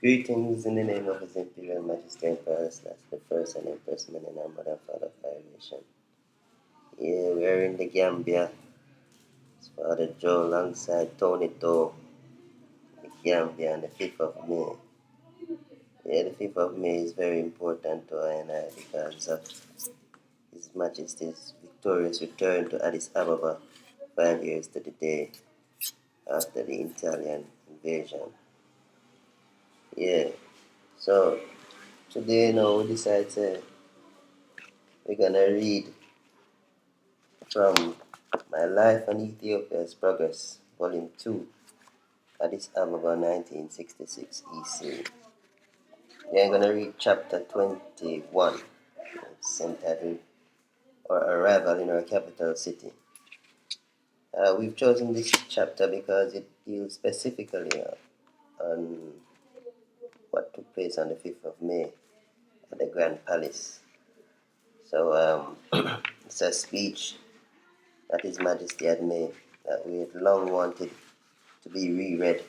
Greetings in the name of His Imperial Majesty Emperor Selassie the First and Empress and our Mother and Father of our nation. Yeah, we're in the Gambia. It's Father Joe alongside Tony To, the Gambia on the 5th of May. Yeah, the 5th of May is very important to I and I because of His Majesty's victorious return to Addis Ababa 5 years to the day after the Italian invasion. Yeah, so today now we decide we're gonna read from My Life on Ethiopia's Progress, Volume 2, Addis Ababa 1966 EC. We're going to read chapter 21. It's entitled Our Arrival in Our Capital City. We've chosen this chapter because it deals specifically on what took place on the 5th of May at the Grand Palace. So it's a speech that His Majesty had made that we had long wanted to be reread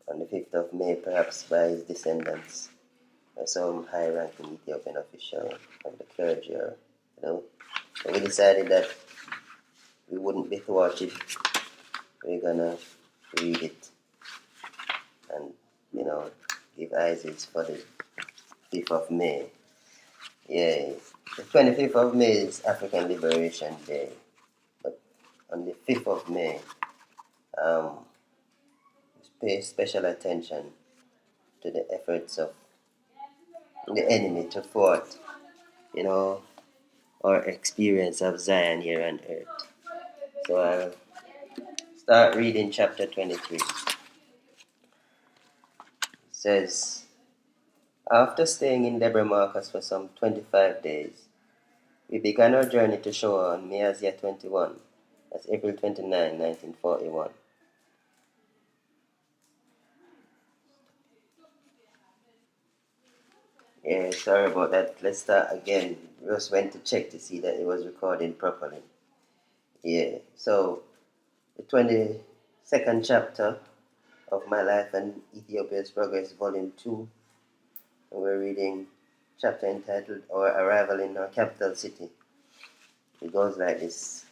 on the 5th of May, perhaps by his descendants or some high-ranking Ethiopian official of the clergy, or So we decided that we wouldn't be thwarted. We're gonna read it and give Isis for the 5th of May. Yeah, the 25th of May is African Liberation Day, but on the 5th of May, pay special attention to the efforts of the enemy to thwart, our experience of Zion here on earth. So I'll start reading chapter 23. It says, after staying in Debre Marcus for some 25 days, we began our journey to Shoa on Miazia 21, that's April 29, 1941. Yeah, sorry about that. Let's start again. Just went to check to see that it was recording properly. Yeah, so the 22nd chapter of My Life and Ethiopia's Progress, Volume 2. And we're reading chapter entitled Our Arrival in Our Capital City. It goes like this.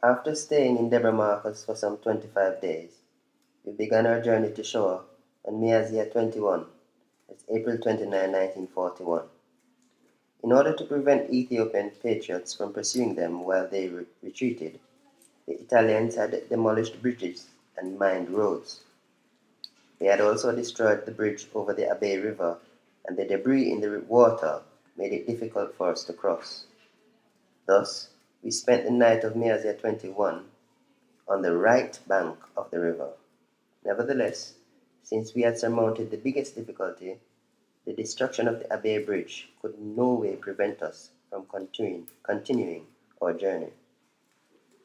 After staying in Debre Marcus for some 25 days, we began our journey to Shoa on Miazia 21. It's April 29, 1941. In order to prevent Ethiopian patriots from pursuing them while they retreated, the Italians had demolished bridges and mined roads. They had also destroyed the bridge over the Abe River, and the debris in the water made it difficult for us to cross. Thus, we spent the night of Miazia 21 on the right bank of the river. Nevertheless, since we had surmounted the biggest difficulty, the destruction of the Abe Bridge could in no way prevent us from continuing our journey.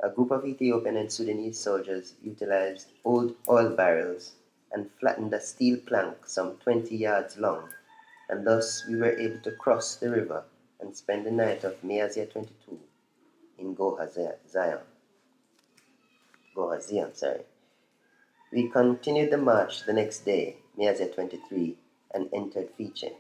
A group of Ethiopian and Sudanese soldiers utilized old oil barrels and flattened a steel plank some 20 yards long, and thus we were able to cross the river and spend the night of Miazia 22 in Gohazian. We continued the march the next day, Miazia 23, and entered Fiche.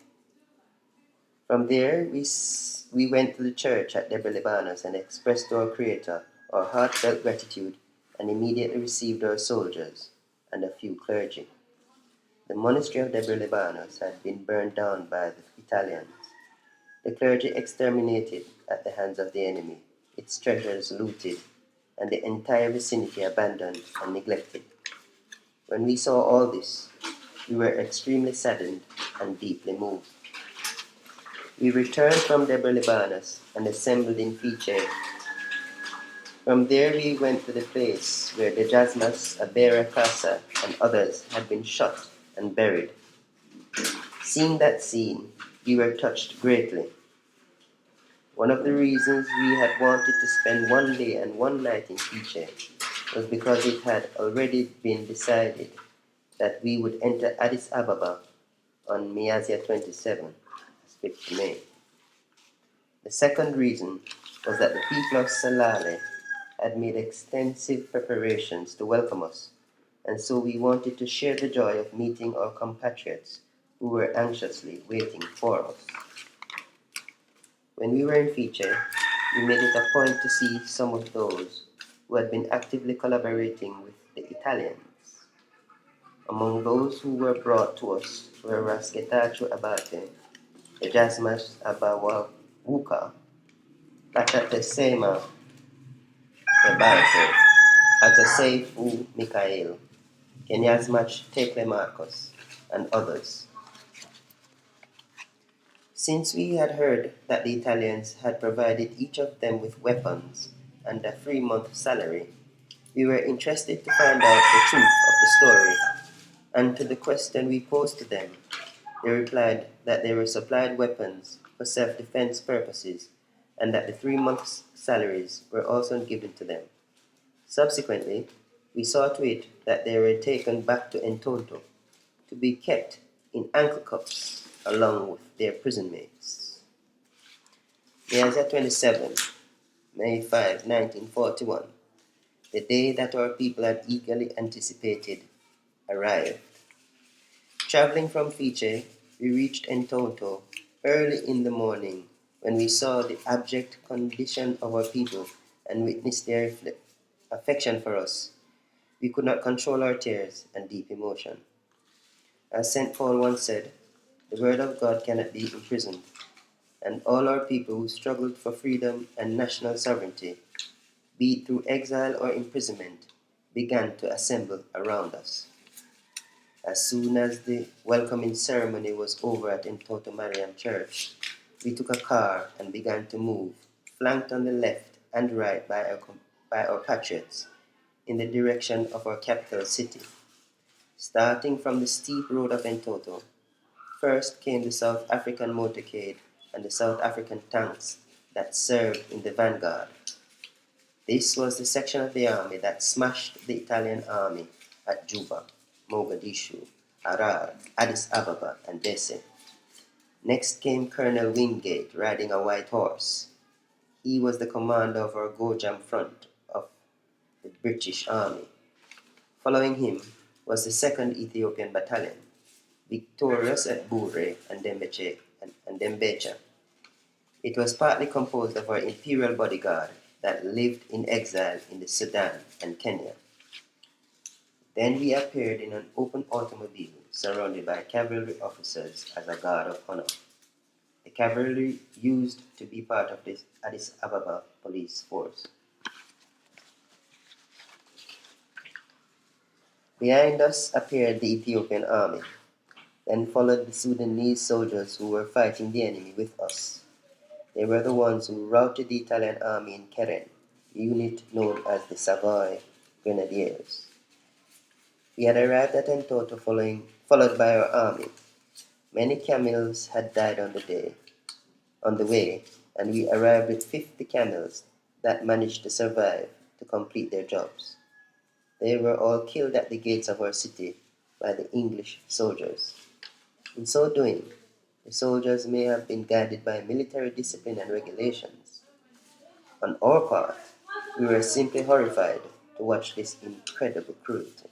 From there, we went to the church at Debre Libanos and expressed to our Creator our heartfelt gratitude, and immediately received our soldiers and a few clergy. The monastery of Debre Libanos had been burned down by the Italians, the clergy exterminated at the hands of the enemy, its treasures looted, and the entire vicinity abandoned and neglected. When we saw all this, we were extremely saddened and deeply moved. We returned from Debre Libanos and assembled in Fiche. From there we went to the place where the Jasmas, Abera Casa, and others had been shot and buried. Seeing that scene, we were touched greatly. One of the reasons we had wanted to spend one day and one night in Fiche was because it had already been decided that we would enter Addis Ababa on Miazia 27, 5th May. The second reason was that the people of Selassie had made extensive preparations to welcome us, and so we wanted to share the joy of meeting our compatriots who were anxiously waiting for us. When we were in Fiche, we made it a point to see some of those who had been actively collaborating with the Italians. Among those who were brought to us were Rasketacho Abate, Ejasmas Abawawuka, Patatesema Ebate, Atoseifu Mikael, Kenyasmach Tekle Marcos, and others. Since we had heard that the Italians had provided each of them with weapons and a 3-month salary, we were interested to find out the truth of the story, and to the question we posed to them, they replied that they were supplied weapons for self-defense purposes and that the 3 months' salaries were also given to them. Subsequently, we saw to it that they were taken back to Entonto to be kept in ankle cuffs along with their prison mates. Miazia 27, May 5, 1941, the day that our people had eagerly anticipated, arrived. Traveling from Fiche, we reached Entonto early in the morning when we saw the abject condition of our people and witnessed their affection for us. We could not control our tears and deep emotion. As St. Paul once said, the word of God cannot be imprisoned, and all our people who struggled for freedom and national sovereignty, be it through exile or imprisonment, began to assemble around us. As soon as the welcoming ceremony was over at Entoto Mariam Church, we took a car and began to move, flanked on the left and right by our patriots, in the direction of our capital city. Starting from the steep road of Entoto, first came the South African motorcade and the South African tanks that served in the vanguard. This was the section of the army that smashed the Italian army at Juba, Mogadishu, Harar, Addis Ababa, and Dese. Next came Colonel Wingate riding a white horse. He was the commander of our Gojam front of the British Army. Following him was the 2nd Ethiopian Battalion, victorious at Bure and Dembecha. It was partly composed of our imperial bodyguard that lived in exile in the Sudan and Kenya. Then we appeared in an open automobile surrounded by cavalry officers as a guard of honor. The cavalry used to be part of the Addis Ababa police force. Behind us appeared the Ethiopian army. Then followed the Sudanese soldiers who were fighting the enemy with us. They were the ones who routed the Italian army in Keren, the unit known as the Savoy Grenadiers. We had arrived at Entoto followed by our army. Many camels had died on the way, and we arrived with 50 camels that managed to survive to complete their jobs. They were all killed at the gates of our city by the English soldiers. In so doing, the soldiers may have been guided by military discipline and regulations. On our part, we were simply horrified to watch this incredible cruelty.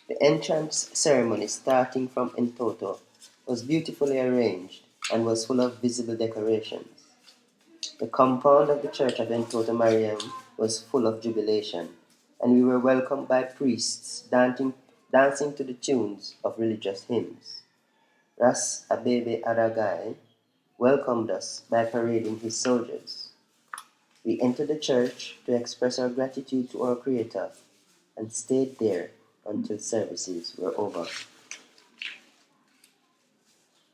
The entrance ceremony starting from Entoto was beautifully arranged and was full of visible decorations. The compound of the church of Entoto Mariam was full of jubilation, and we were welcomed by priests dancing to the tunes of religious hymns. Ras Abebe Aragai welcomed us by parading his soldiers. We entered the church to express our gratitude to our Creator and stayed there until services were over.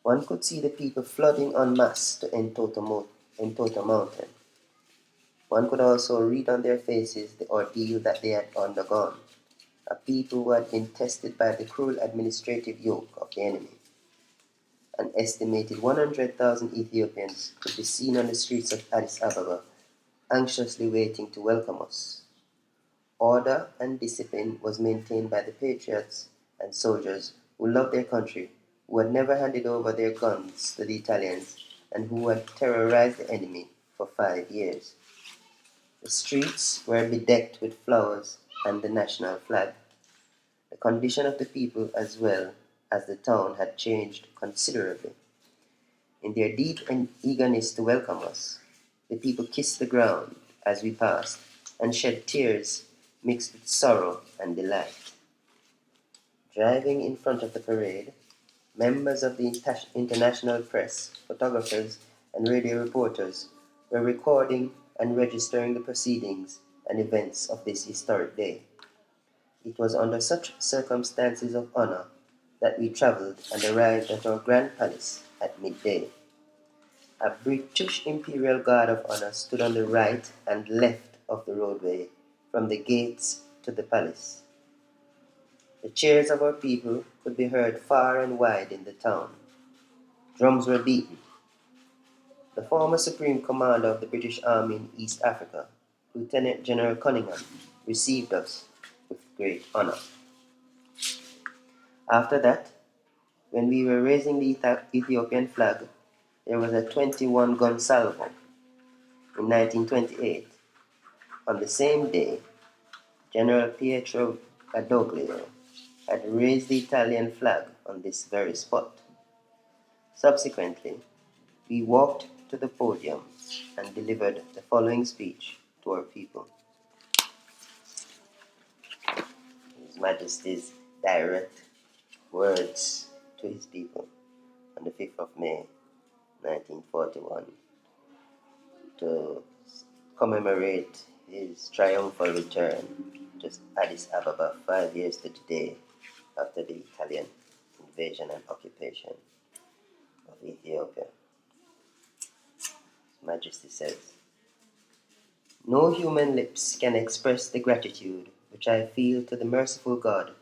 One could see the people flooding en masse to Entoto Mountain. One could also read on their faces the ordeal that they had undergone, a people who had been tested by the cruel administrative yoke of the enemy. An estimated 100,000 Ethiopians could be seen on the streets of Addis Ababa, anxiously waiting to welcome us. Order and discipline was maintained by the patriots and soldiers who loved their country, who had never handed over their guns to the Italians, and who had terrorized the enemy for 5 years. The streets were bedecked with flowers and the national flag. The condition of the people as well as the town had changed considerably. In their deep eagerness to welcome us, the people kissed the ground as we passed and shed tears mixed with sorrow and delight. Driving in front of the parade, members of the international press, photographers, and radio reporters were recording and registering the proceedings and events of this historic day. It was under such circumstances of honor that we traveled and arrived at our Grand Palace at midday. A British Imperial Guard of Honor stood on the right and left of the roadway from the gates to the palace. The cheers of our people could be heard far and wide in the town. Drums were beaten. The former Supreme Commander of the British Army in East Africa, Lieutenant General Cunningham, received us with great honor. After that, when we were raising the Ethiopian flag, there was a 21-gun salvo. In 1928, on the same day, General Pietro Badoglio had raised the Italian flag on this very spot. Subsequently, we walked to the podium and delivered the following speech to our people. His Majesty's direct words to his people on the 5th of May, 1941, to commemorate his triumphal return to Addis Ababa 5 years to today after the Italian invasion and occupation of Ethiopia. His Majesty says, "No human lips can express the gratitude which I feel to the merciful God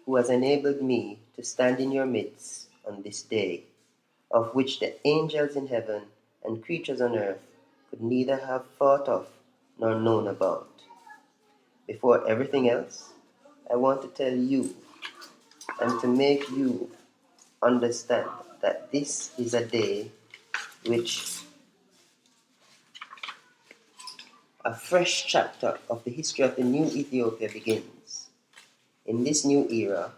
who has enabled me to stand in your midst on this day, of which the angels in heaven and creatures on earth could neither have thought of nor known about. Before everything else, I want to tell you and to make you understand that this is a day which a fresh chapter of the history of the new Ethiopia begins. In this new era,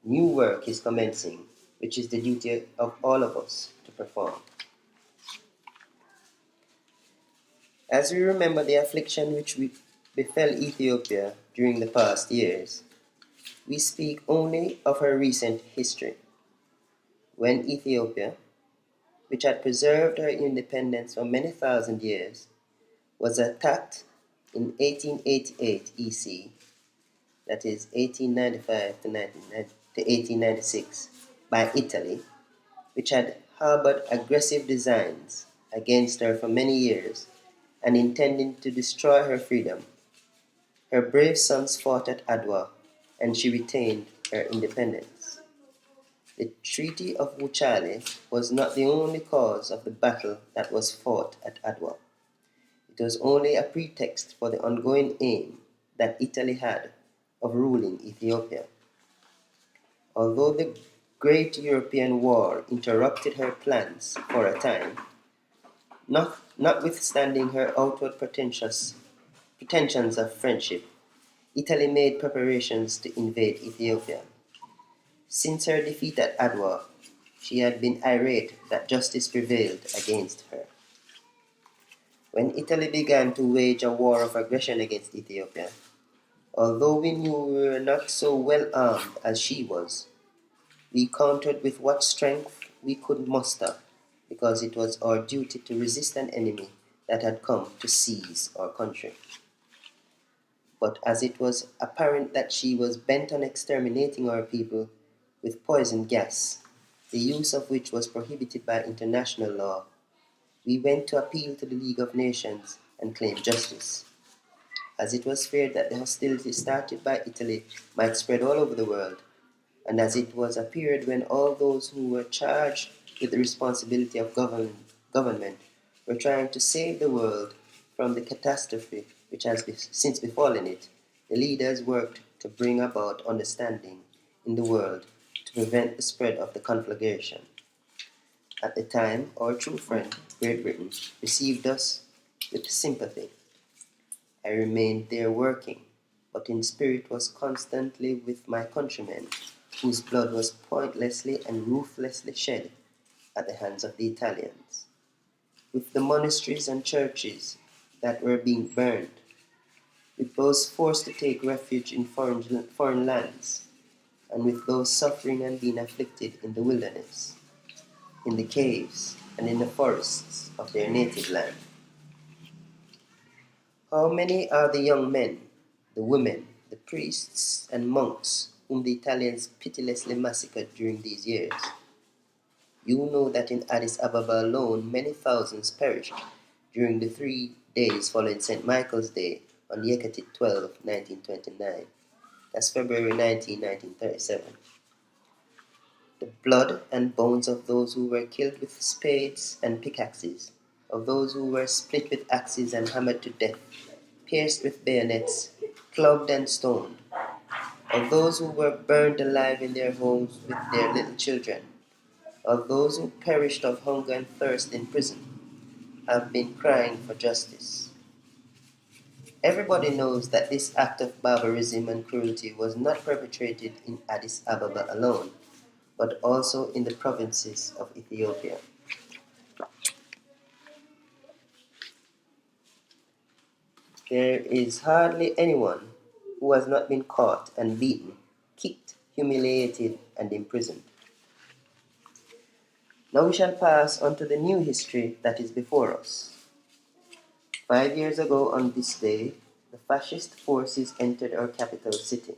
new work is commencing, which is the duty of all of us to perform. As we remember the affliction which befell Ethiopia during the past years, we speak only of her recent history, when Ethiopia, which had preserved her independence for many thousand years, was attacked in 1888 EC, that is 1895 to 1896, by Italy, which had harbored aggressive designs against her for many years and intending to destroy her freedom. Her brave sons fought at Adwa, and she retained her independence. The Treaty of Wuchale was not the only cause of the battle that was fought at Adwa. It was only a pretext for the ongoing aim that Italy had of ruling Ethiopia. Although the Great European War interrupted her plans for a time, notwithstanding her outward pretensions of friendship, Italy made preparations to invade Ethiopia. Since her defeat at Adwa, she had been irate that justice prevailed against her. When Italy began to wage a war of aggression against Ethiopia, although we knew we were not so well armed as she was, we countered with what strength we could muster, because it was our duty to resist an enemy that had come to seize our country. But as it was apparent that she was bent on exterminating our people with poison gas, the use of which was prohibited by international law, we went to appeal to the League of Nations and claim justice. As it was feared that the hostility started by Italy might spread all over the world, and as it was a period when all those who were charged with the responsibility of government were trying to save the world from the catastrophe which has since befallen it, the leaders worked to bring about understanding in the world to prevent the spread of the conflagration. At the time, our true friend, Great Britain, received us with sympathy. I remained there working, but in spirit was constantly with my countrymen, whose blood was pointlessly and ruthlessly shed at the hands of the Italians, with the monasteries and churches that were being burned, with those forced to take refuge in foreign lands, and with those suffering and being afflicted in the wilderness, in the caves, and in the forests of their native land. How many are the young men, the women, the priests, and monks whom the Italians pitilessly massacred during these years? You know that in Addis Ababa alone many thousands perished during the 3 days following St. Michael's Day on Yekatit 12, 1929. That's February 19, 1937. The blood and bones of those who were killed with spades and pickaxes, of those who were split with axes and hammered to death, pierced with bayonets, clubbed and stoned, of those who were burned alive in their homes with their little children, of those who perished of hunger and thirst in prison, have been crying for justice. Everybody knows that this act of barbarism and cruelty was not perpetrated in Addis Ababa alone, but also in the provinces of Ethiopia. There is hardly anyone who has not been caught and beaten, kicked, humiliated, and imprisoned. Now we shall pass on to the new history that is before us. 5 years ago on this day, the fascist forces entered our capital city.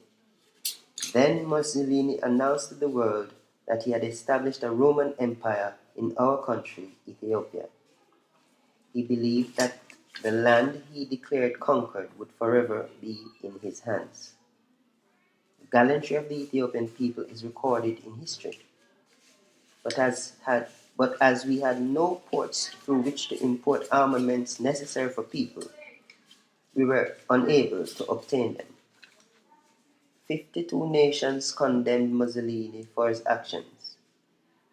Then Mussolini announced to the world that he had established a Roman Empire in our country, Ethiopia. He believed that the land he declared conquered would forever be in his hands. The gallantry of the Ethiopian people is recorded in history. But as we had no ports through which to import armaments necessary for people, we were unable to obtain them. 52 nations condemned Mussolini for his actions,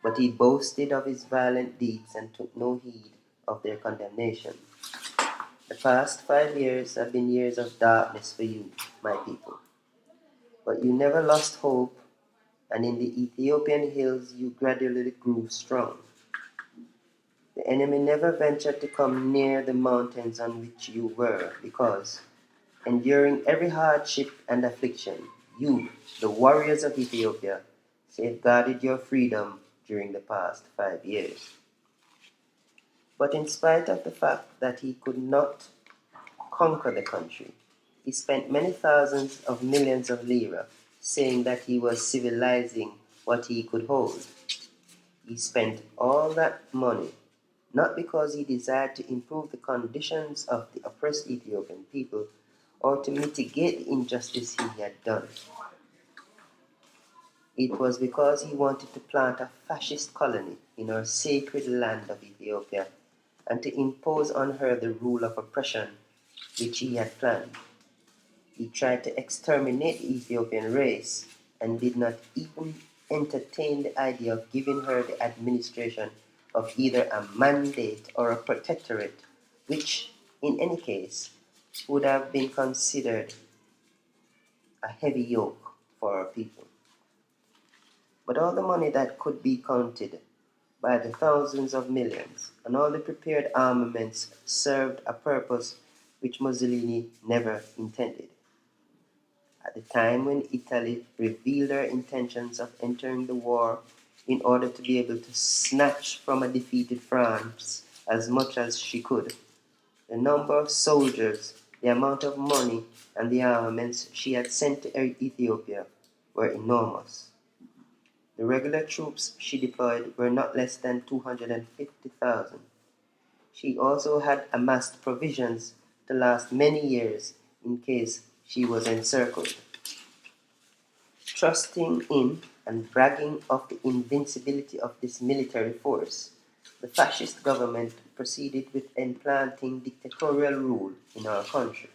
but he boasted of his violent deeds and took no heed of their condemnation. The past 5 years have been years of darkness for you, my people. But you never lost hope, and in the Ethiopian hills you gradually grew strong. The enemy never ventured to come near the mountains on which you were, because, enduring every hardship and affliction, you, the warriors of Ethiopia, safeguarded your freedom during the past 5 years. But in spite of the fact that he could not conquer the country, he spent many thousands of millions of lira, saying that he was civilizing what he could hold. He spent all that money not because he desired to improve the conditions of the oppressed Ethiopian people or to mitigate the injustice he had done. It was because he wanted to plant a fascist colony in our sacred land of Ethiopia and to impose on her the rule of oppression which he had planned. He tried to exterminate the Ethiopian race and did not even entertain the idea of giving her the administration of either a mandate or a protectorate, which, in any case, would have been considered a heavy yoke for our people. But all the money that could be counted by the thousands of millions and all the prepared armaments served a purpose which Mussolini never intended. At the time when Italy revealed her intentions of entering the war in order to be able to snatch from a defeated France as much as she could, the number of soldiers, the amount of money, and the armaments she had sent to Ethiopia were enormous. The regular troops she deployed were not less than 250,000. She also had amassed provisions to last many years in case she was encircled. Trusting in and bragging of the invincibility of this military force, the fascist government proceeded with implanting dictatorial rule in our country.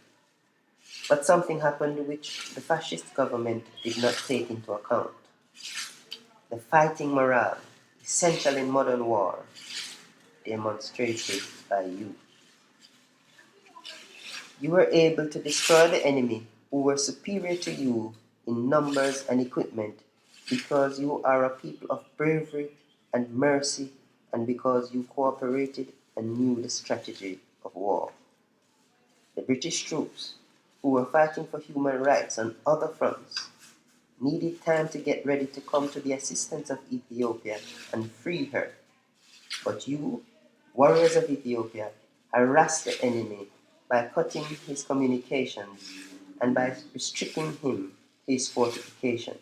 But something happened which the fascist government did not take into account. The fighting morale, essential in modern war, demonstrated by you. You were able to destroy the enemy who were superior to you in numbers and equipment because you are a people of bravery and mercy and because you cooperated and knew the strategy of war. The British troops, who were fighting for human rights on other fronts, needed time to get ready to come to the assistance of Ethiopia and free her. But you, warriors of Ethiopia, harassed the enemy by cutting his communications and by restricting his fortifications.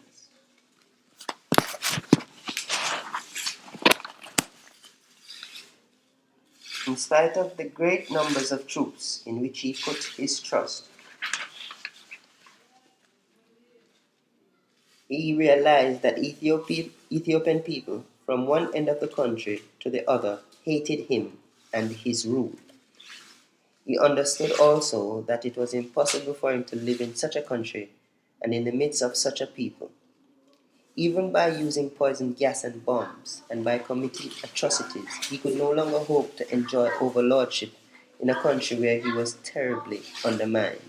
In spite of the great numbers of troops in which he put his trust, he realized that Ethiopian people from one end of the country to the other hated him and his rule. He understood also that it was impossible for him to live in such a country and in the midst of such a people. Even by using poison gas and bombs and by committing atrocities, he could no longer hope to enjoy overlordship in a country where he was terribly undermined.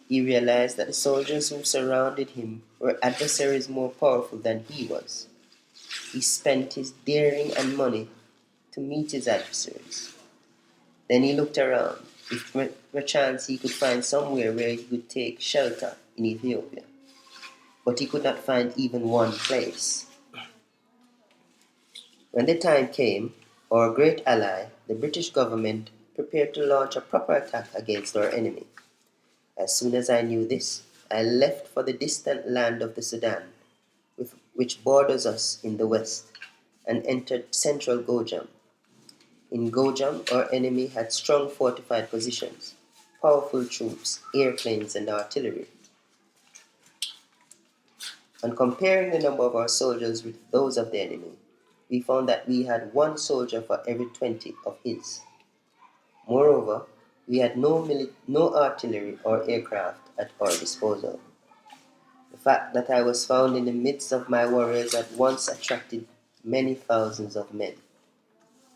He realized that the soldiers who surrounded him were adversaries more powerful than he was. He spent his daring and money to meet his adversaries. Then he looked around, if perchance he could find somewhere where he could take shelter in Ethiopia. But he could not find even one place. When the time came, our great ally, the British government, prepared to launch a proper attack against our enemy. As soon as I knew this, I left for the distant land of the Sudan, which borders us in the west, and entered central Gojam. In Gojam, our enemy had strong fortified positions, powerful troops, airplanes, and artillery. On comparing the number of our soldiers with those of the enemy, we found that we had one soldier for every 20 of his. Moreover, we had no artillery or aircraft at our disposal. The fact that I was found in the midst of my warriors at once attracted many thousands of men,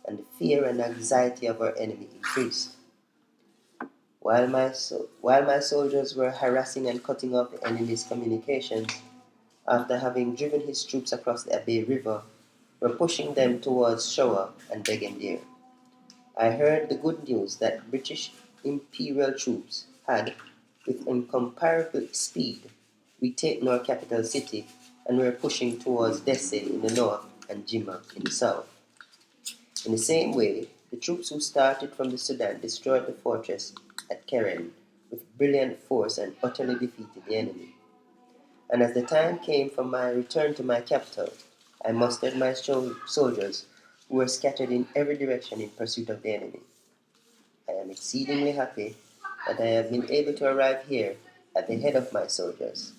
and the fear and anxiety of our enemy increased. While my soldiers were harassing and cutting off the enemy's communications, after having driven his troops across the Abe River, were pushing them towards Shoa and Begendir. I heard the good news that British imperial troops had, with incomparable speed, retaken our capital city and were pushing towards Desse in the north and Jimma in the south. In the same way, the troops who started from the Sudan destroyed the fortress at Keren with brilliant force and utterly defeated the enemy. And as the time came for my return to my capital, I mustered my soldiers who were scattered in every direction in pursuit of the enemy. I am exceedingly happy that I have been able to arrive here at the head of my soldiers,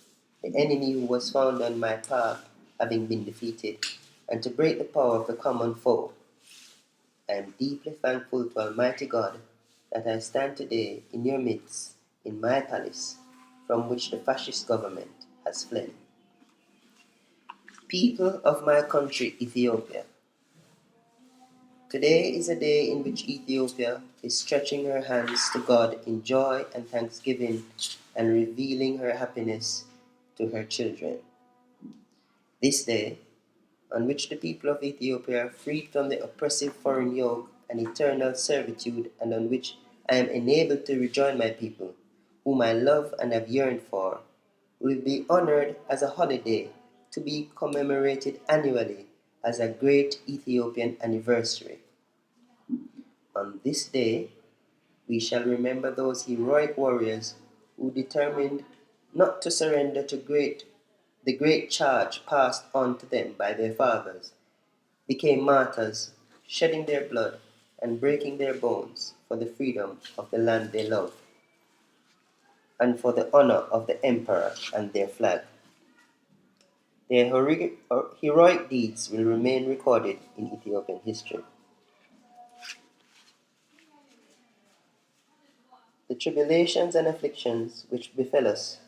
the enemy who was found on my path having been defeated, and to break the power of the common foe. I am deeply thankful to Almighty God that I stand today in your midst, in my palace, from which the fascist government has fled. People of my country, Ethiopia, today is a day in which Ethiopia is stretching her hands to God in joy and thanksgiving and revealing her happiness to her children. This day, on which the people of Ethiopia are freed from the oppressive foreign yoke and eternal servitude, and on which I am enabled to rejoin my people, whom I love and have yearned for, will be honored as a holiday to be commemorated annually as a Great Ethiopian anniversary. On this day, we shall remember those heroic warriors who determined not to surrender to the great charge passed on to them by their fathers, became martyrs, shedding their blood and breaking their bones for the freedom of the land they love, and for the honor of the emperor and their flag. Their heroic deeds will remain recorded in Ethiopian history. The tribulations and afflictions which befell us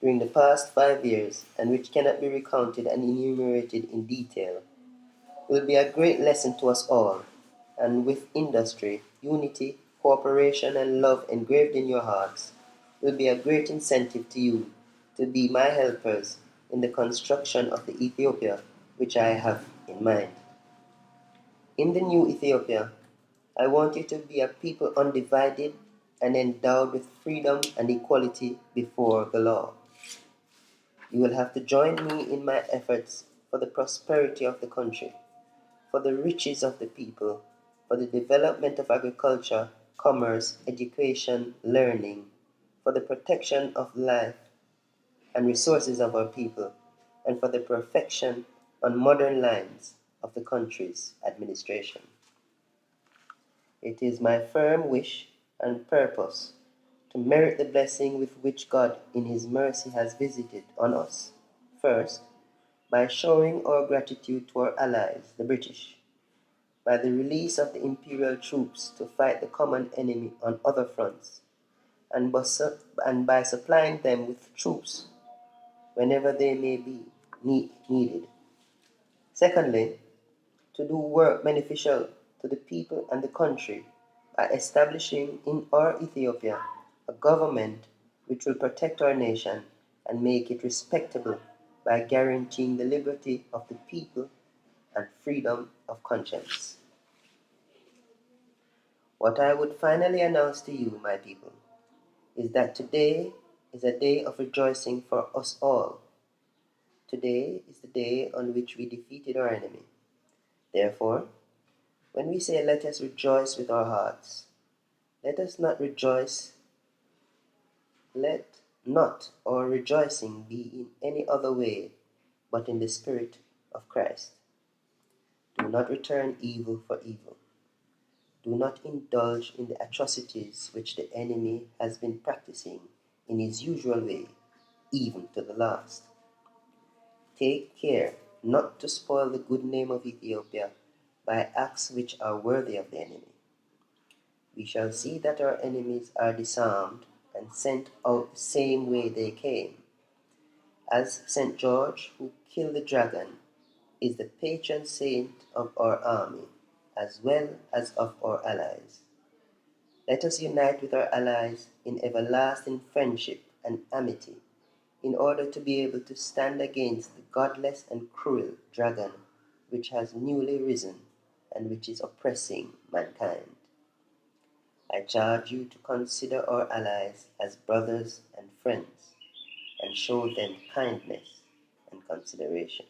during the past 5 years, and which cannot be recounted and enumerated in detail, will be a great lesson to us all, and with industry, unity, cooperation, and love engraved in your hearts will be a great incentive to you to be my helpers in the construction of the Ethiopia which I have in mind. In the new Ethiopia, I want you to be a people undivided and endowed with freedom and equality before the law. You will have to join me in my efforts for the prosperity of the country, for the riches of the people, for the development of agriculture, commerce, education, learning, for the protection of life and resources of our people, and for the perfection on modern lines of the country's administration. It is my firm wish and purpose to merit the blessing with which God in His mercy has visited on us. First, by showing our gratitude to our allies, the British, by the release of the imperial troops to fight the common enemy on other fronts, and by supplying them with troops whenever they may be needed. Secondly, to do work beneficial to the people and the country by establishing in our Ethiopia a government which will protect our nation and make it respectable by guaranteeing the liberty of the people and freedom of conscience. What I would finally announce to you, my people, is that today is a day of rejoicing for us all. Today is the day on which we defeated our enemy. Therefore, when we say let us rejoice with our hearts, let us not rejoice, let not our rejoicing be in any other way but in the Spirit of Christ. Do not return evil for evil. Do not indulge in the atrocities which the enemy has been practicing in his usual way, even to the last. Take care not to spoil the good name of Ethiopia by acts which are worthy of the enemy. We shall see that our enemies are disarmed and sent out the same way they came, as St. George, who killed the dragon, is the patron saint of our army, as well as of our allies. Let us unite with our allies in everlasting friendship and amity, in order to be able to stand against the godless and cruel dragon which has newly risen and which is oppressing mankind. I charge you to consider our allies as brothers and friends, and show them kindness and consideration.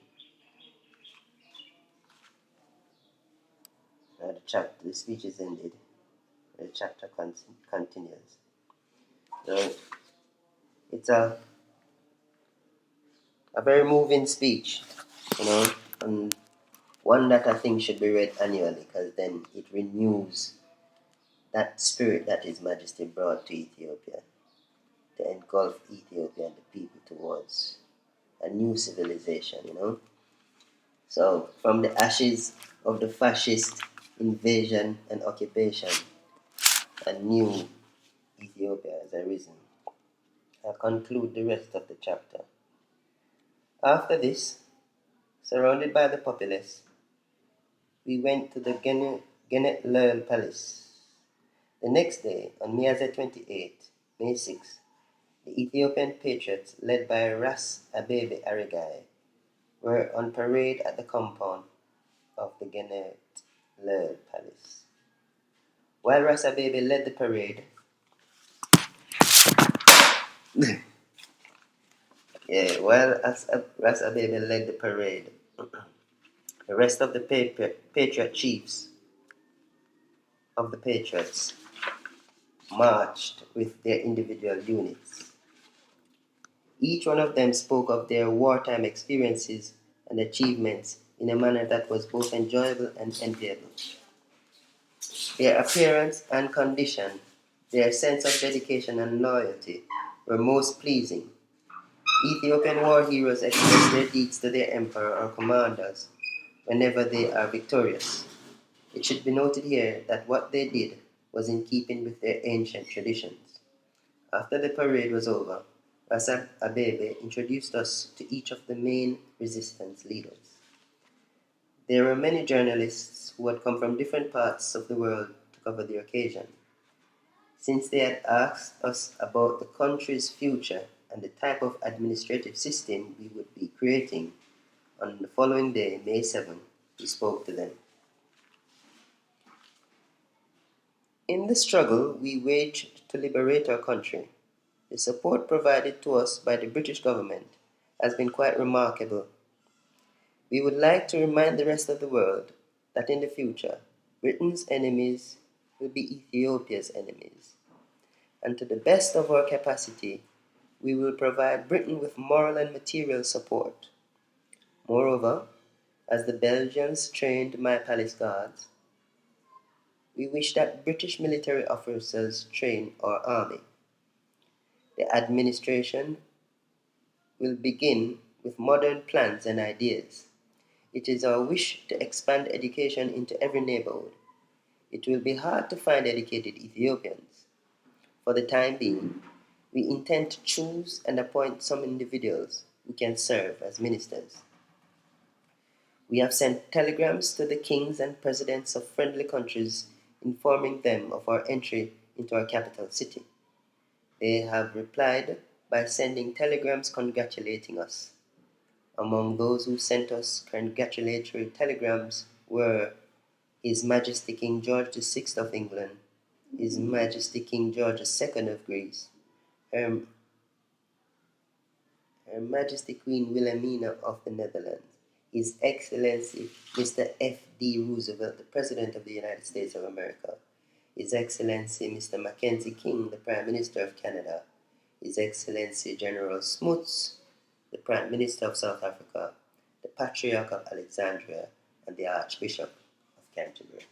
Now the speech is ended. The chapter continues. So it's a very moving speech, and one that I think should be read annually, because then it renews that spirit that His Majesty brought to Ethiopia, to engulf Ethiopia and the people towards a new civilization. So, from the ashes of the fascist invasion and occupation, a new Ethiopia has arisen. I'll conclude the rest of the chapter. After this, surrounded by the populace, we went to the Genet Palace. The next day, on Miyaza 28, May 6, the Ethiopian patriots, led by Ras Abebe Arigai, were on parade at the compound of the Genet Palace. While Ras Abebe led the parade, Ras Abebe led the parade, the rest of the patriot chiefs of the patriots marched with their individual units. Each one of them spoke of their wartime experiences and achievements in a manner that was both enjoyable and enviable. Their appearance and condition, their sense of dedication and loyalty were most pleasing. Ethiopian war heroes express their deeds to their emperor or commanders whenever they are victorious. It should be noted here that what they did was in keeping with their ancient traditions. After the parade was over, Rasa Abebe introduced us to each of the main resistance leaders. There were many journalists who had come from different parts of the world to cover the occasion. Since they had asked us about the country's future and the type of administrative system we would be creating, on the following day, May 7, we spoke to them. In the struggle we waged to liberate our country, the support provided to us by the British government has been quite remarkable. We would like to remind the rest of the world that in the future, Britain's enemies will be Ethiopia's enemies, and to the best of our capacity, we will provide Britain with moral and material support. Moreover, as the Belgians trained my palace guards, we wish that British military officers train our army. The administration will begin with modern plans and ideas. It is our wish to expand education into every neighborhood. It will be hard to find educated Ethiopians. For the time being, we intend to choose and appoint some individuals who can serve as ministers. We have sent telegrams to the kings and presidents of friendly countries informing them of our entry into our capital city. They have replied by sending telegrams congratulating us. Among those who sent us congratulatory telegrams were His Majesty King George VI of England, His Majesty King George II of Greece, Her Majesty Queen Wilhelmina of the Netherlands, His Excellency Mr. F.D. Roosevelt, the President of the United States of America, His Excellency Mr. Mackenzie King, the Prime Minister of Canada, His Excellency General Smuts, the Prime Minister of South Africa, the Patriarch of Alexandria, and the Archbishop of Canterbury.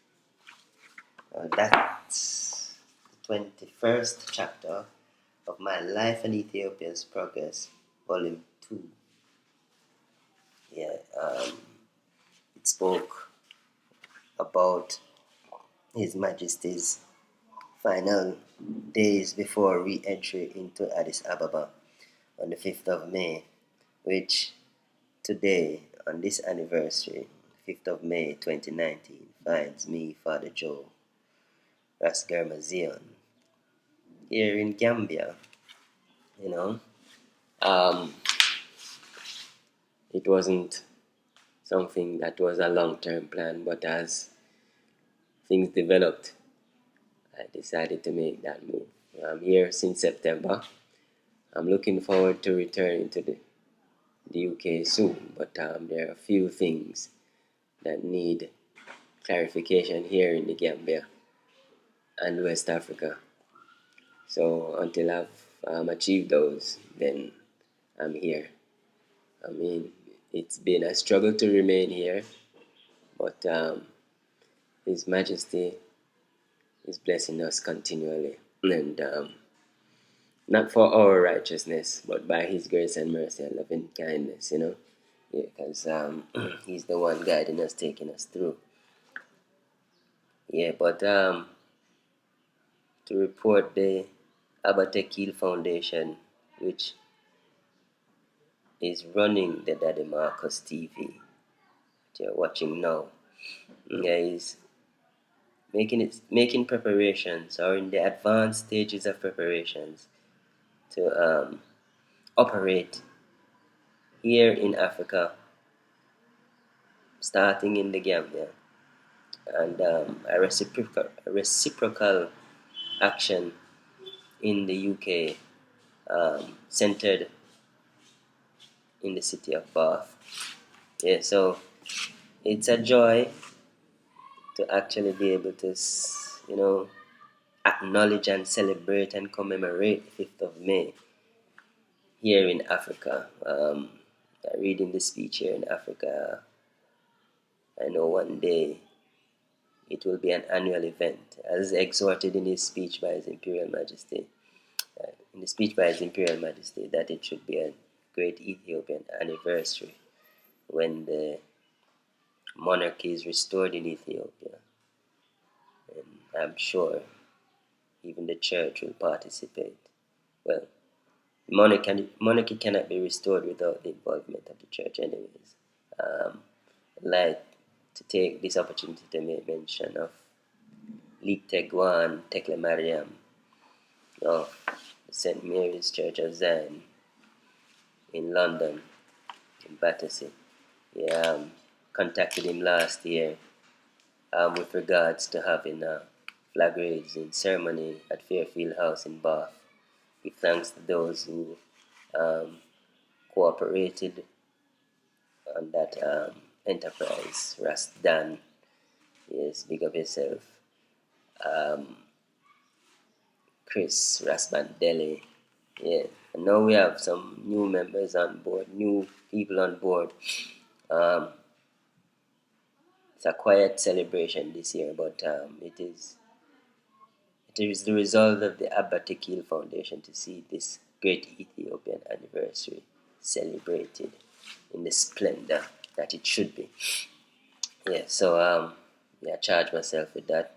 That's the 21st chapter of My Life in Ethiopia's Progress, Volume 2. Yeah, it spoke about His Majesty's final days before re-entry into Addis Ababa on the 5th of May, which today, on this anniversary, 5th of May 2019, finds me, Father Joe Rasgarmazion, here in Gambia. You know, it wasn't something that was a long-term plan, but as things developed, I decided to make that move. I'm here since September. I'm looking forward to returning to the UK soon, but there are a few things that need clarification here in the Gambia and West Africa. So until I've achieved those, then I'm here. I mean, it's been a struggle to remain here, but His Majesty is blessing us continually, and not for our righteousness, but by His grace and mercy and loving kindness, yeah, because He's the one guiding us, taking us through. Yeah, but to report the Abatekil Foundation, which is running the Daddy Marcus TV that you're watching now, is making preparations, or in the advanced stages of preparations, to operate here in Africa, starting in the Gambia, and a reciprocal action in the UK, centered in the city of Bath. Yeah, so it's a joy to actually be able to, acknowledge and celebrate and commemorate the 5th of May here in Africa. Reading the speech here in Africa, I know one day it will be an annual event, as exhorted in his speech by His Imperial Majesty. In the speech by His Imperial Majesty, that it should be a Great Ethiopian anniversary when the monarchy is restored in Ethiopia. And I'm sure even the church will participate. Well, monarchy cannot be restored without the involvement of the church anyways. I'd like to take this opportunity to make mention of Lik Tegwan Tekle Mariam, of St. Mary's Church of Zion in London, in Battersea. Yeah, contacted him last year with regards to having a flag raising ceremony at Fairfield House in Bath. Give thanks to those who um, cooperated on that enterprise. Ras Dan, yes, big up yourself. Um, Chris Rasbandele, yeah. And now we have some new members on board, new people on board. Um, it's a quiet celebration this year, but it is the result of the Abba Tekil Foundation to see this Great Ethiopian anniversary celebrated in the splendor that it should be. Yeah, so I charge myself with that.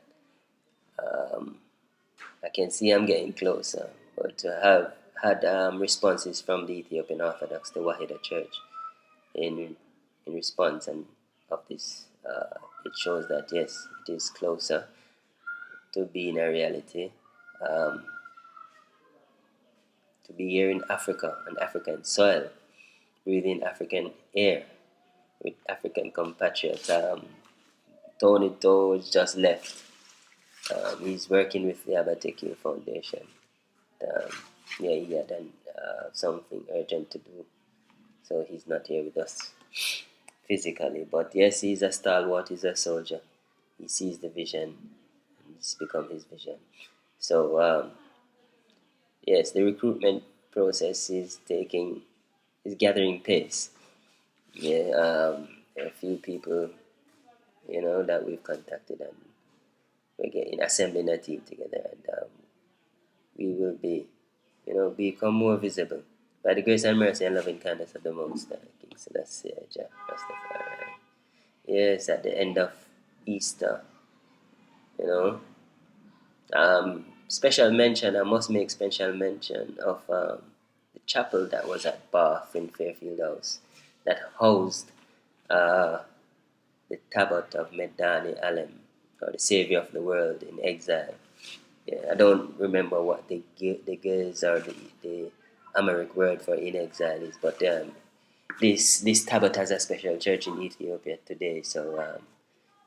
I can see I'm getting closer, but to have had responses from the Ethiopian Orthodox, the Wahida Church, in response and of this, it shows that yes, it is closer to being a reality. Um, to be here in Africa, on African soil, breathing African air with African compatriots. Tony Toes just left. He's working with the Abatekio Foundation. Um, yeah, he had something urgent to do, so he's not here with us physically. But yes, he's a stalwart, he's a soldier. He sees the vision, and it's become his vision. So, yes, the recruitment process is gathering pace. Yeah, there are a few people, that we've contacted, and we're getting assembling a team together, and we will become more visible by the grace and mercy and loving kindness of the Most High, King Selassie, Jah Rastafari. Yes, at the end of Easter, you know, special mention. I must make special mention of the chapel that was at Bath in Fairfield House that housed uh, the tablet of Medani Alem, or the Savior of the world in exile. Yeah, I don't remember what the Gez or the Amharic word for in exile is, but this tablet has a special church in Ethiopia today, so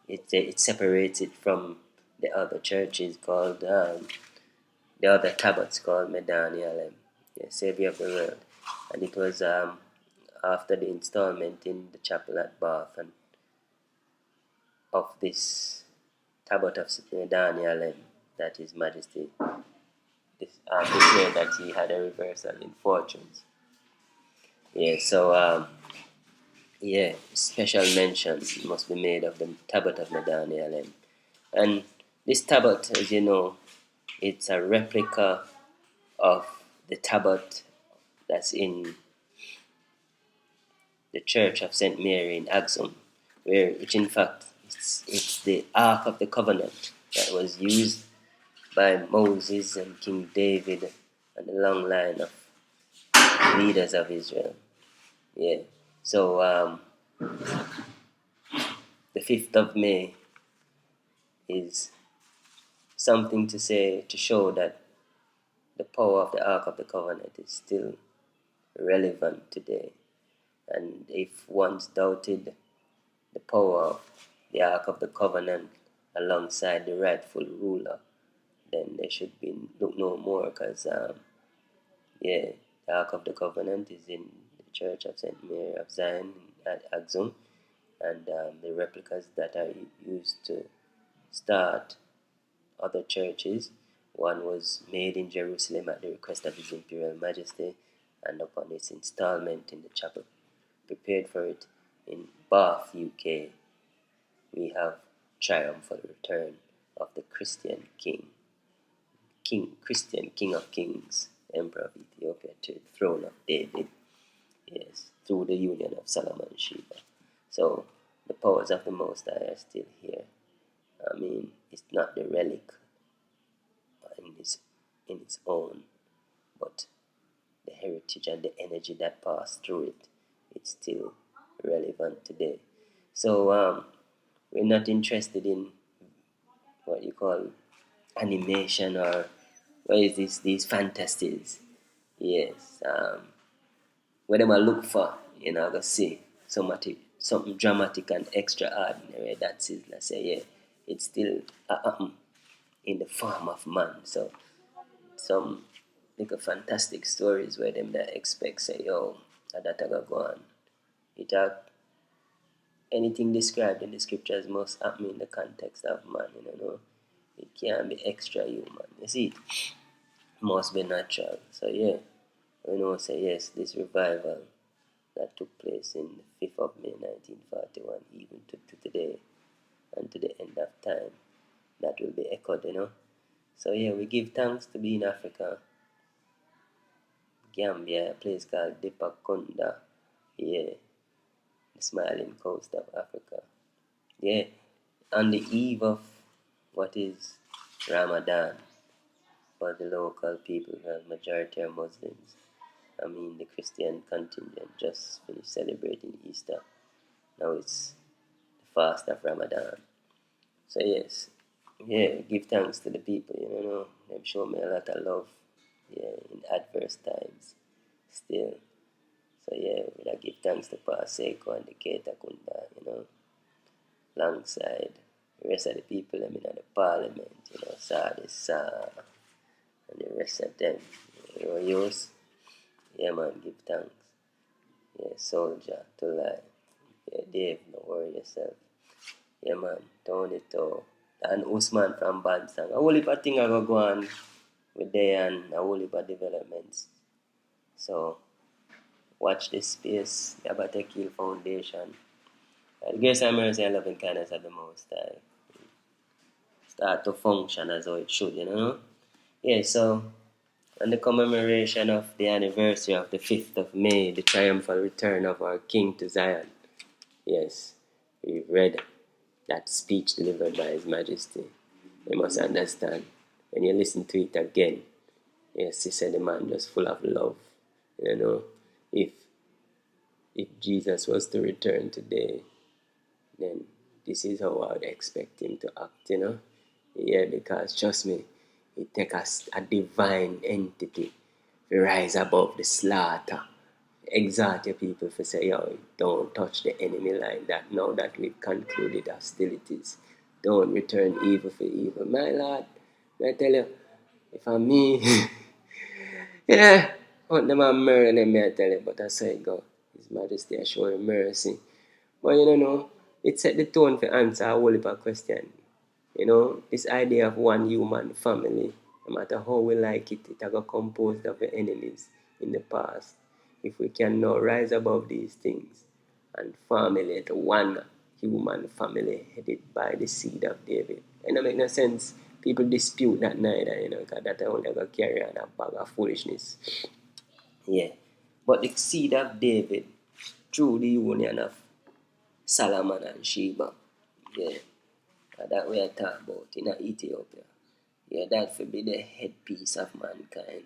it separates it from the other churches called the other tablets called Medani Alem, the Savior of the world, and it was after the installment in the chapel at Bath and of this tablet of Medani Alem that His Majesty declared that he had a reversal in fortunes. Yeah, so special mention must be made of the tablet of Medani Alem. And this tablet, as you know, it's a replica of the tablet that's in the Church of St. Mary in Axum, which in fact it's the Ark of the Covenant that was used by Moses and King David and the long line of leaders of Israel. Yeah. So the 5th of May is something to say to show that the power of the Ark of the Covenant is still relevant today. And if once doubted the power of the Ark of the Covenant alongside the rightful ruler, then they should be look no more, because the Ark of the Covenant is in the Church of St. Mary of Zion at Axum, and the replicas that are used to start other churches. One was made in Jerusalem at the request of His Imperial Majesty, and upon its installment in the chapel prepared for it in Bath, UK, we have triumphal return of the Christian Christian King of Kings, Emperor of Ethiopia, to the throne of David, yes, through the union of Solomon and Sheba. So the powers of the Most High are still here. I mean, it's not the relic in its own, but the heritage and the energy that passed through it, it's still relevant today. So we're not interested in what you call animation or Where is these fantasies? Yes. What them I look for, I go see something dramatic and extraordinary. That's it. Let's say, yeah, it's still in the form of man. So some like a fantastic stories where them that expect say, yo, that I go on. It anything described in the scriptures must happen in the context of man, It can't be extra human. You see, it must be natural. So yeah, say yes, this revival that took place in the 5th of May 1941, even to today and to the end of time, that will be echoed. So yeah, we give thanks to be in Africa, Gambia, a place called Dipakunda, yeah, the smiling coast of Africa. Yeah, on the eve of what is Ramadan for the local people, the majority are Muslims. I mean, the Christian contingent just finished celebrating Easter. Now it's the fast of Ramadan. So yes, yeah, give thanks to the people, Them show me a lot of love, yeah, in adverse times still. So yeah, I give thanks to Paseko and the Keita Kunda, alongside the rest of the people in the parliament, Sardis, and the rest of them. Yours, yeah man, give thanks. Yeah, soldier to lie. Yeah, Dave, don't worry yourself. Yeah man, Tony to and Usman from Bansang. A whole heap of things are go on with there and a whole heap of developments. So watch this space, the Abate Kill Foundation. The grace and mercy and loving kindness of the Most High start to function as how it should. Yeah, so on the commemoration of the anniversary of the 5th of May, the triumphal return of our King to Zion. Yes, we read that speech delivered by His Majesty. You must understand, when you listen to it again, yes, he said the man just full of love. If Jesus was to return today, then this is how I would expect him to act. Yeah, because trust me, it takes a divine entity to rise above the slaughter. Exhort your people to say, yo, don't touch the enemy like that now that we've concluded hostilities. Don't return evil for evil. My Lord, I tell you, if I'm me, yeah, want them and murder them, I tell you, but I say go. His Majesty I show him mercy. But it set the tone for answer a whole heap of question. This idea of one human family, no matter how we like it, it got composed of the enemies in the past. If we can now rise above these things and formulate one human family headed by the seed of David. It don't make no sense. People dispute that neither, because that only got carry on a bag of foolishness. Yeah. But the seed of David through the union of Solomon and Sheba. Yeah. That we are talking about in Ethiopia. Yeah, that would be the headpiece of mankind.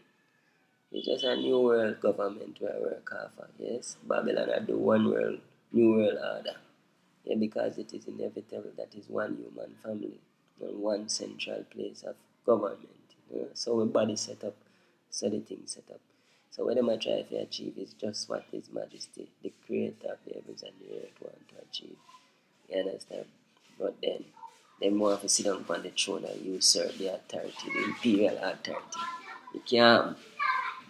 It's just a new world government where we work for. Yes, Babylon are the one world, new world order. Yeah, because it is inevitable that is one human family and one central place of government. So we body set up, so the thing set up. So what them I try to achieve is just what His Majesty, the Creator of the heavens and the earth, want to achieve. You understand? But then, they more have to sit down on the throne and usurp the authority, the imperial authority. You can't.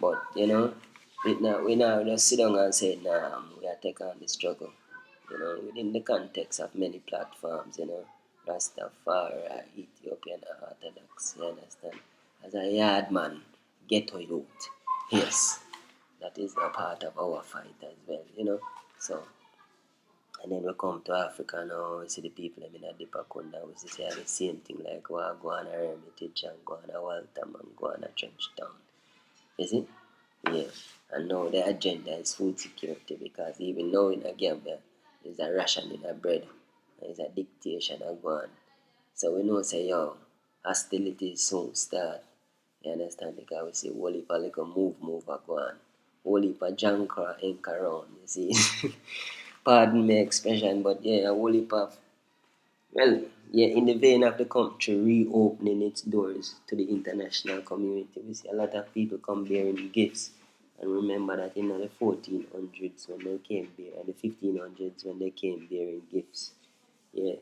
But, we now just sit down and say, nah, we are taking on the struggle. Within the context of many platforms, Rastafari, Ethiopian Orthodox, you understand? As a yard man, ghetto youth, yes, that is a part of our fight as well. So, and then we come to Africa now, we see the people in a deeper Kunda, we see the same thing like Wagwana Hermitage and Guana Waltham and Guana Trenchtown. You see? Yeah. And now the agenda is food security because even now in a Gambia, there's a ration in a bread, there's a dictation of Guan. So we know say yo, hostility soon start. You understand? Because we see whole heap of like a move a Guan. Whole heap of jankra ink around, you see. Pardon my expression, but yeah, a whole heap of, well, Yeah, in the vein of the country reopening its doors to the international community, we see a lot of people come bearing gifts. And remember that in the 1400s when they came there, and the 1500s when they came bearing gifts. Yeah,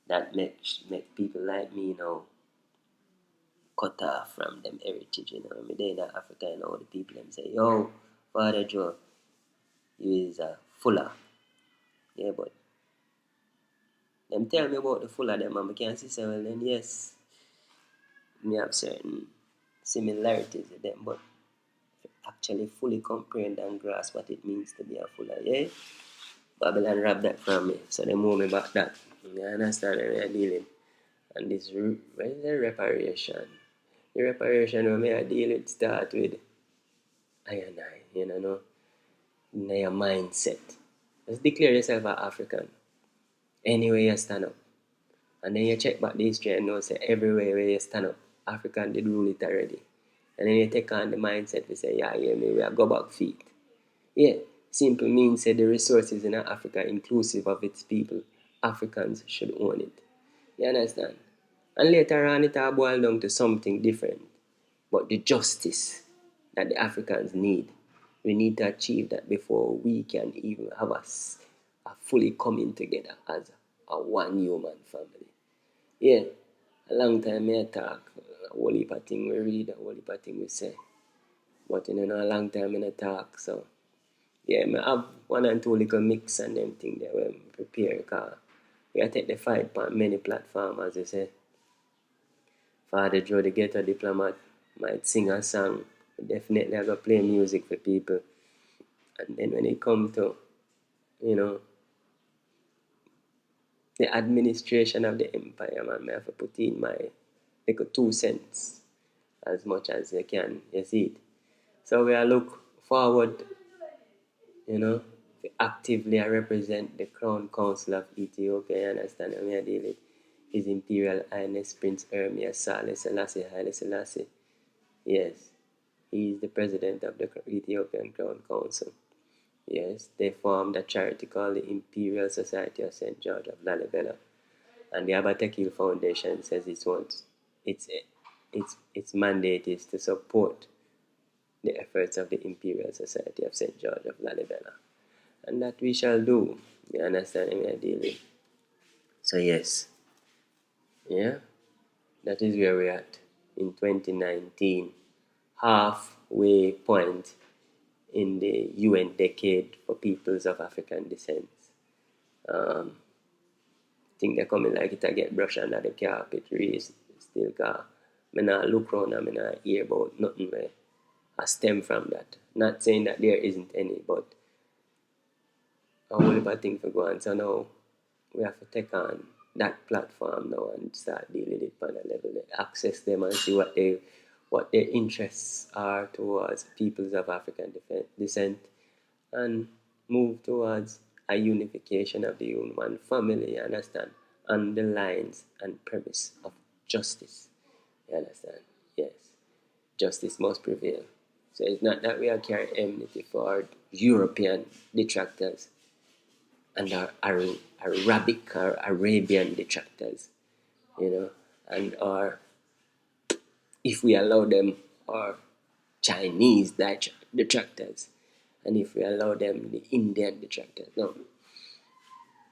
that make people like me now cut off from them heritage, you know. I mean, they in Africa, you know, the people them say, yo, Father Joe, you is a fuller. Yeah, but them tell me about the fuller them, and I can see, say, well, then yes, me have certain similarities with them, but actually fully comprehend and grasp what it means to be a fuller, yeah? Babylon robbed that from me, so they move me back that. You understand what I'm dealing? And this, what is the reparation? The reparation when I deal with start with I and I, you know, in your mindset. Just declare yourself an African. Anywhere you stand up. And then you check back the history and know say everywhere where you stand up, African did rule it already. And then you take on the mindset to say, yeah, me, we are go back feet. Yeah, simple means say the resources in Africa, inclusive of its people, Africans should own it. You understand? And later on it all boil down to something different. But the justice that the Africans need, we need to achieve that before we can even have a fully coming together as a one human family. Yeah, a long time I talk, a whole heap of things we read, a whole heap of things we say. But you know, a long time I talk, so yeah, I have one and two little mix and them things that we prepare because we take the fight on many platforms, as you say. Father Joe, the ghetto diplomat, might sing a song. Definitely I go play music for people. And then when it comes to, you know, the administration of the empire, man, I have to put in my little 2 cents as much as you can. You see it? So we are look forward, you know, to actively represent the Crown Council of Ethiopia. You understand? And we are dealing with His Imperial Highness Prince Ermias Selassie Haile Selassie. Yes, he is the president of the Ethiopian Crown Council. Yes, they formed a charity called the Imperial Society of St. George of Lalibela. And the Abatekil Foundation says its mandate is to support the efforts of the Imperial Society of St. George of Lalibela. And that we shall do. You understand me ideally? So yes, yeah, that is where we're at in 2019. Halfway point in the UN decade for peoples of African descent. Think they're coming like it I get brushed under the carpet really still car. I not look around and I not hear about nothing where I stem from that. Not saying that there isn't any, but a whole heap of things for go on. So now we have to take on that platform now and start dealing with it on a level, access them and see what their interests are towards peoples of African descent and move towards a unification of the human family, you understand, on the lines and premise of justice. You understand? Yes. Justice must prevail. So it's not that we are carrying enmity for European detractors and our Arabic or Arabian detractors, you know, and our, if we allow them, our Chinese detractors, and if we allow them, the Indian detractors. No,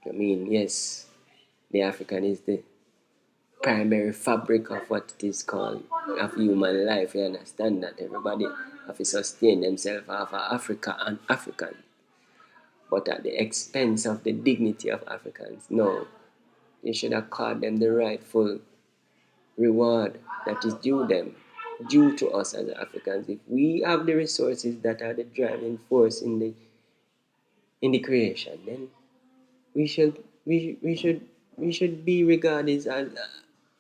I mean, yes, the African is the primary fabric of what it is called of human life. You understand that everybody have to sustain themselves off of Africa and African, but at the expense of the dignity of Africans. No, you should accord them the rightful reward that is due them, due to us as Africans. If we have the resources that are the driving force in the creation, then we should be regarded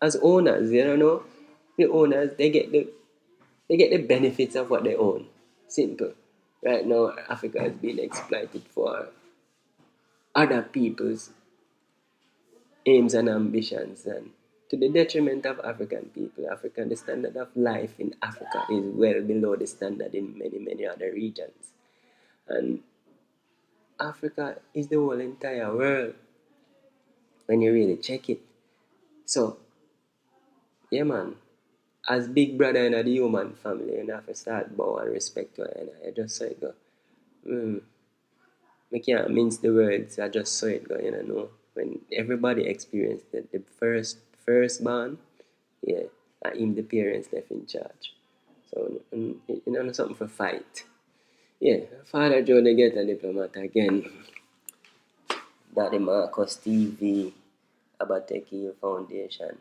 as owners. You know, the owners they get the benefits of what they own. Simple. Right now, Africa is being exploited for other people's aims and ambitions, and to the detriment of African people. The standard of life in Africa is well below the standard in many other regions. And Africa is the whole entire world when you really check it. So, yeah, man. As big brother in the human family, you have to start bow and respect to it. I just saw it go. Mm, I can't mince the words. I just saw it go. Know. When everybody experienced it, the firstborn, yeah, and him the parents left in charge. So, something for fight. Yeah, Father Joe they get a diplomat again. Daddy Marcus TV, Abateki Foundation.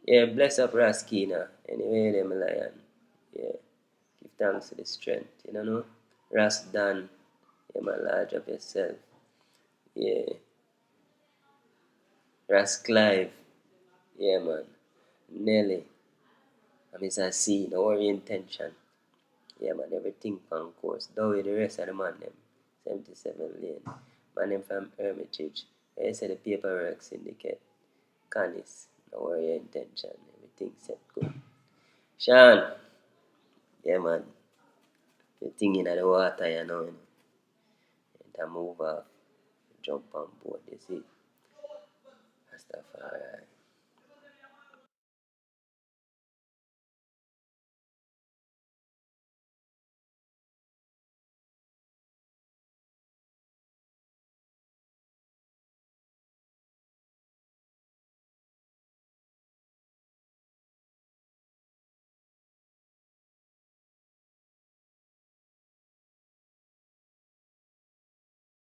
Yeah, bless up Raskina. Anyway, them lion. Yeah, give thanks to the strength. No? Ras Dan. Yeah, man, large up yourself. Yeah. Ras Clive. Yeah, man. Nelly. I mean, I see, no worry intention. Yeah, man, everything on course. Though with the rest of the man, them. 77 lane. Man, them from Hermitage. I say the paperwork syndicate. Canis. No worry intention. Everything set good. Sean. Yeah, man. The thing in the water, And move off. Jump on board, you see. Rastafari.